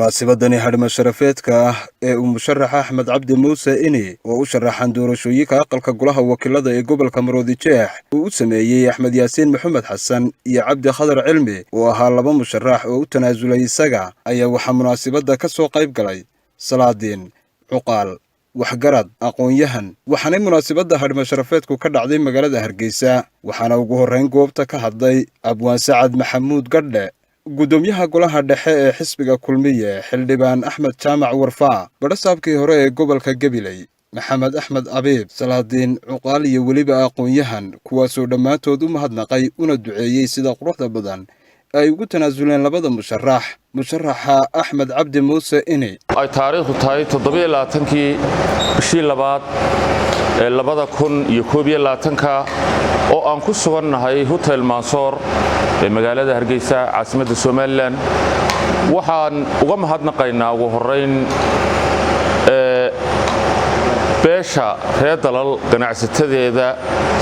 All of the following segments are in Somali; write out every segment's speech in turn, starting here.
munaasabadani hadhma sharafeedka ah ee uu musharaxa Axmed Cabdi Muuse Ini oo u sharaxan doorashooyinka aqalka golaha wakiilada ee gobolka Maroodi Jeex uu u sameeyay Axmed Yaasiin Maxamed Xasan iyo Cabdi Khadar Cilmi oo ahaa laba musharax oo u tanaasulay isaga ayaa waxa munaasabada ka soo qayb galay Salaadiin Cuqaal waxgarad aqoon-yahan waxaana munaasabada hadhma sharafeedku ka dhacday magaalada Hargeysa waxaana ugu horeyn goobta ka hadlay Abwaan Sacad Maxamuud Gadhe gudoomiyaha golaha dhexe ee xisbiga kulmiye xildhibaan Axmed Jaamac Warfaa badhasaabkii hore ee gobolka Gabiley Maxamed Axmed Abiib Salaadiin Cuqaal iyo weliba aqoon-yahan kuwaasoo dhammaantood u mahadnaqay una duceeyey sida quruxda badan ay ugu tanaasuleen labada musharaxa Axmed Cabdi Muuse Ini ay taariikhdu tahay 27kii bishii labaad ee 2021 oo aan ku sugannahay Hotel Mansoor ee magaalada Hargeysa caasimadda Soomaaliland waxaan uga mahadnaqaynaa ugu horeyn beesha reer dalal ganacsatadeeda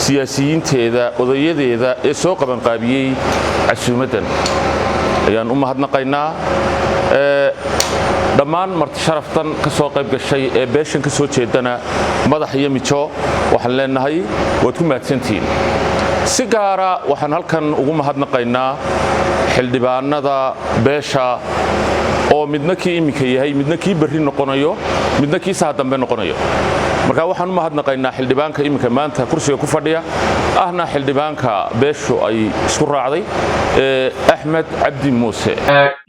siyaasiyiinteeda odayadeeda ee soo qaban qaabiyay casuumadan ayaan u mahadnaqaynaa dhammaan marti sharaftan ka soo qayb gashay ee beeshan ka soo jeedana madax iyo mijo waxaan leenahay waad ku mahadsantihiin si gaara waxaan halkan ugu mahadnaqaynaa xildhibaanada beesha oo midna kii imika yahay midna kii berri noqonayo midna kii saha dambe noqonayo marka waxaan u mahadnaqaynaa xildhibaanka imika maanta kursiga ku fadhiya ahna xildhibaanka beeshu ay isku raacday Axmed Cabdi Muuse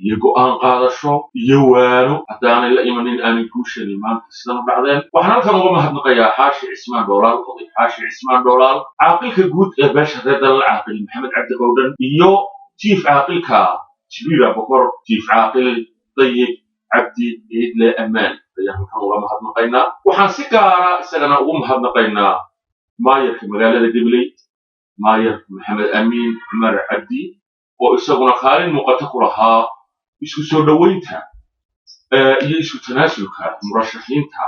iyo go'aan qaadasho iyo waano hadaan la imanin aan ku sheegay maanta sidoo dhacdeen waxaan halkan uga mahadnaqayaa Xaashi Cismaan Doolaal oday Xaashi Cismaan Doolaal caaqilka guud ee beesha reer dalal caaqil Maxamed Cabdi Qowdhan iyo chief caaqilka Jibriil Abukar chief caaqil Tayyib Cabdi Idle Amaan ayaan halkan uga mahadnaqaynaa waxaan si gaara isagana ugu mahadnaqaynaa maayarka magaalada Gabiley maayar Maxamed Amiin Umar Cabdi oo isaguna qaalin muuqata ku lahaa isku soo dhaweynta iyo isku tanaasulka murashaxiinta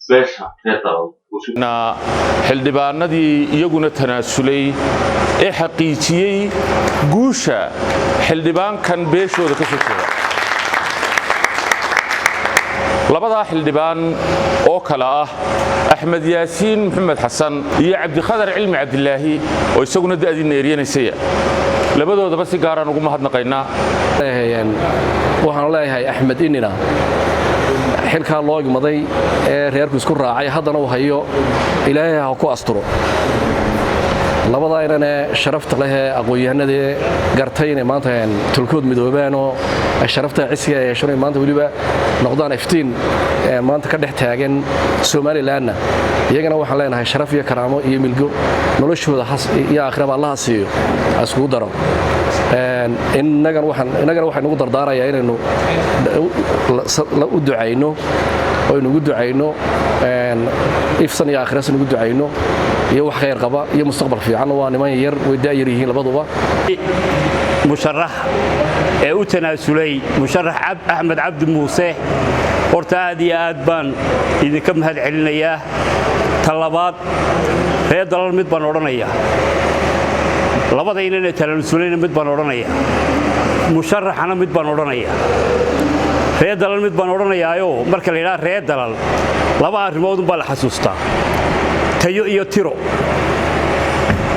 beesha reer dalal xildhibaanadii iyaguna tanaasulay ee xaqiijiyay guusha xildhibaankan beeshooda ka soo jeeda labada xildhibaan oo kala ah Axmed Yaasiin Maxamed Xasan iyo Cabdi Khadar Cilmi Cabdilaahi oo isaguna da'diina eeriyanaysay labadoodaba si gaar ah ugu mahadnaqaynaa waxaan leeyahay Axmed Inina xilka loo igmaday ee reerku isku raacay haddana uu hayo Ilaahay ha ku asturo labada inana sharafta leh aqoon-yahanada gartayna maanta tulkood midoobaan oo sharafta cisiga ee shanay maanta waliba noqdaan iftiin maanta ka dhex taagan Soomaaliland iyagana waxaan leenahay sharaf iyo karaamo iyo milgo noloshooda iyo aakhirada Allah siiyo asku daro inagana waxaan ugu dardaarayaa inaynu u ducayno oo inuu ducayno ifsan iyo aakhirada ugu ducayno iyo wax khayr qaba iyo mustaqbal fiican waa niman yar way daayir yihiin labaduba musharax ee u tanaasulay musharax Axmed Cabdi Muuse horta aad iyo aad baan idinka mahad celinayaa talabaad reer dalal mid baan oranayaa labada inay tanaasulay mid baan oranayaa musharaxana mid baan oranayaa reer dalal mid baan oranayaayo marka la yiraahdo reer dalal laba arrimood baa la xasuustaa tayo iyo tiro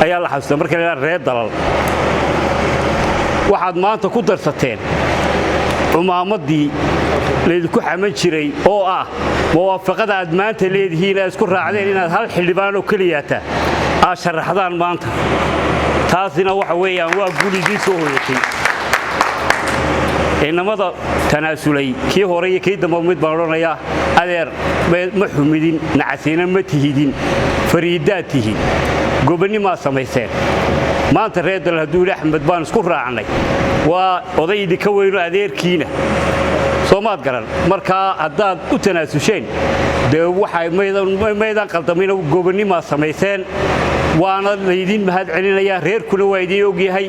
ayaa la xasuustaa marka la yiraahdo reer dalal waxaad maanta ku darsateen umaamadii leedku xaman jiray oo ah muwaafaqada aad maanta leedihiin ay isku raacdeen inaad hal xildhibaan oo kaliyaata aad sharaxdaan maanta taasina waxa weeyaan waa guulidii soo hoyatay inamada tanaasulay kii hore iyo kii dambe mid baan oranayaa adeer ma xumidin nacasiina ma tihidin fariidaad tihid gobonimo samayseen maanta reer dalal hadduu Axmed baan isku raacnay waa odaydii ka weyno adeerkiina Soomaad garan marka haddaad u tanaasulsheen dee waxay meedan qaldamayna gobonimo samayseen waana leedin mahad celinayaa reerkuna waa idin og yahay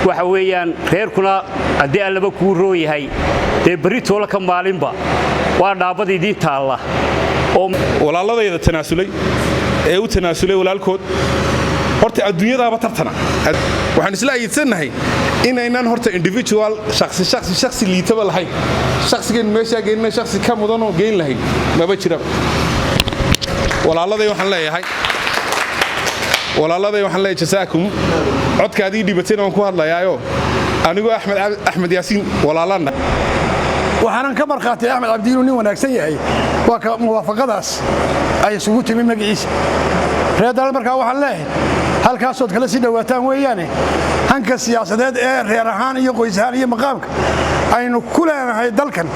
waxa weeyaan reerkuna hadii allaba ku rooyahay dee baritool ka maalinba waa dhaabadii taala oo walaaladayda tanaasulay ee u tanaasulay walaalkood horta adduunyadaaba tartana waxaan isla ayidsanahay inaynan horta individual shakhsi liitaba lahayn shakhsigan meesha geynna shakhsi ka mudan oo geyn lahayn maba jira walaaladay waxaan leeyahay jasaakum codkaadii dhibateen aan ku hadlayaayo anigu Axmed Yaasiin walaalana waxaan ka marqaatay Axmed Cabdiinu nin wanaagsan yahay waa ka muwaafaqadaas ay isugu timi magaciisa reedal markaa waxaan leeyahay halkaas oo kala si dhawaataan weeyaane hanka siyaasadeed ee reer ahaan iyo qoys ahaan iyo maqaamka aynu ku leenahay dalkan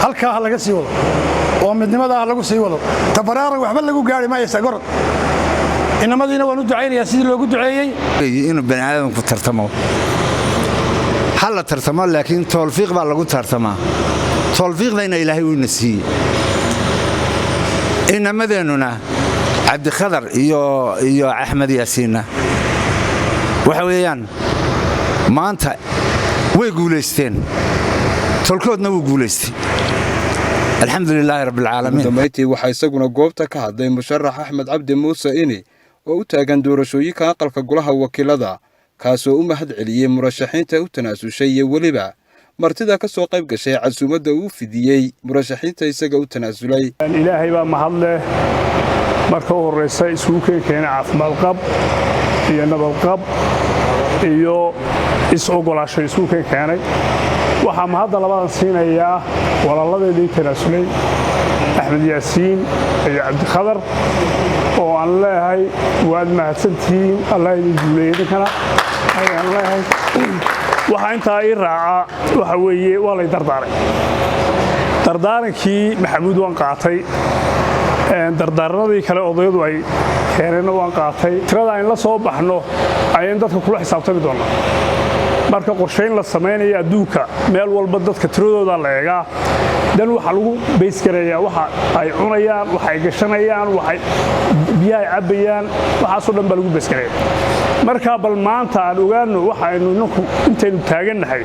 halkaa laga sii wado oo midnimada lagu sii wado tabaraar waxba lagu gaari maayo sagorad inamadiina waan u ducaynayaa sidii loogu duceeyay inuu bani aadamku tartamo hal tartamo laakiin tawfiiq baa lagu tartamaa tawfiiqdayna ilaahay uu nasiiyay inamadeenuna Cabdi Khadar iyo Axmed Yaasiin waxa weeyaan maanta way guuleysteen tolkoodna wuu guuleystay alxamdulilaahi rabbil caalamiin damayti waxa isaguna goobta ka hadlay musharax Axmed Cabdi Muuse Ini oo u taagan doorashooyinka aqalka golaha wakiilada kaasoo u mahad celiyay murashaxiinta u tanaasushay iyo waliba martida ka soo qayb gashay casuumadda uu fidiyay murashaxiinta isaga u tanaasulay ilaahay baa mahad leh marka uu horeysay isugu keenay caafimaad qab iyo nabad qab iyo is-ogolaasho isugu keenay waxa mahad labadan siinayaa walaaladii tanaasulay Axmed Yaasiin iyo Cabdi Khadar oo aan leeyahay waad mahadsantiin Allah idin duuleeyay kana ayaan leeyahay waxa inta ay raaca waxa weeye waa la dardaarankii Maxamuud waan qaatay dardaaranadii kale odayadu ay keeneen waan qaatay tirada in la soo baxno ayaan dadka kula xisaabtami doonaa marka qorsheyn la sameeyo adduunka meel walba dadka tiradooda la eegaa dan waxa lagu beys gareeyaa waxa ay cunayaan waxa ay gashanayaan waxa biyaha cabayaan waxa soo dhan baa lagu beys gareeyaa marka bal maanta aan ogaano waxa aynu intaynu taagannahay